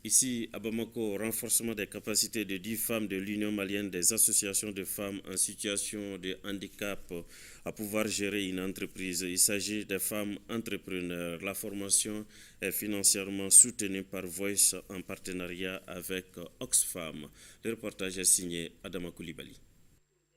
Ici, à Bamako, renforcement des capacités de 10 femmes de l'Union malienne des associations de femmes en situation de handicap à pouvoir gérer une entreprise. Il s'agit des femmes entrepreneurs. La formation est financièrement soutenue par Voice en partenariat avec Oxfam. Le reportage est signé Adama Koulibaly.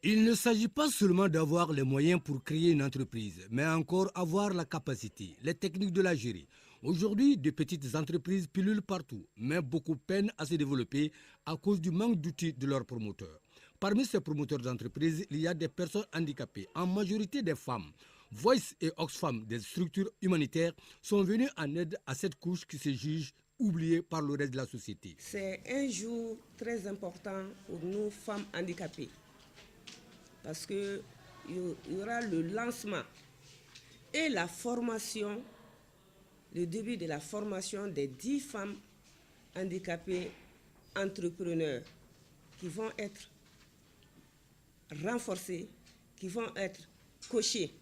Il ne s'agit pas seulement d'avoir les moyens pour créer une entreprise, mais encore avoir la capacité, les techniques de la gérer. Aujourd'hui, de petites entreprises pullulent partout, mais beaucoup peinent à se développer à cause du manque d'outils de leurs promoteurs. Parmi ces promoteurs d'entreprises, il y a des personnes handicapées, en majorité des femmes. Voice et Oxfam, des structures humanitaires, sont venus en aide à cette couche qui se juge oubliée par le reste de la société. C'est un jour très important pour nous, femmes handicapées, parce qu'il y aura le lancement et la formation, le début de la formation des 10 femmes handicapées entrepreneurs qui vont être renforcées, qui vont être coachées,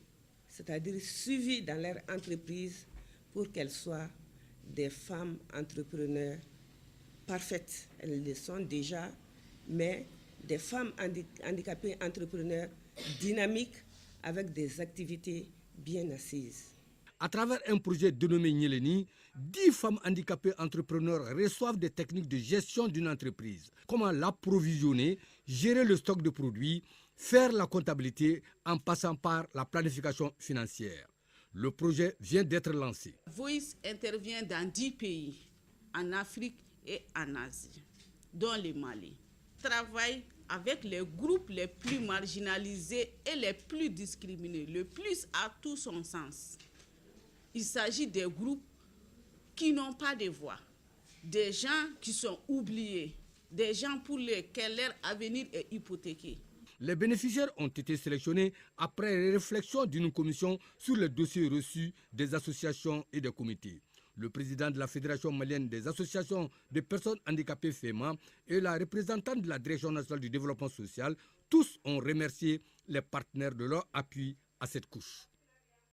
c'est-à-dire suivies dans leur entreprise pour qu'elles soient des femmes entrepreneurs parfaites. Elles le sont déjà, mais des femmes handicapées entrepreneurs dynamiques avec des activités bien assises. À travers un projet dénommé Nyeleni, 10 femmes handicapées entrepreneurs reçoivent des techniques de gestion d'une entreprise. Comment l'approvisionner, gérer le stock de produits, faire la comptabilité en passant par la planification financière. Le projet vient d'être lancé. Voice intervient dans 10 pays, en Afrique et en Asie, dont le Mali. Travaille avec les groupes les plus marginalisés et les plus discriminés. Le plus a tout son sens. Il s'agit des groupes qui n'ont pas de voix, des gens qui sont oubliés, des gens pour lesquels leur avenir est hypothéqué. Les bénéficiaires ont été sélectionnés après réflexion d'une commission sur les dossiers reçus des associations et des comités. Le président de la Fédération malienne des associations de personnes handicapées FEMA et la représentante de la Direction nationale du développement social, tous ont remercié les partenaires de leur appui à cette couche.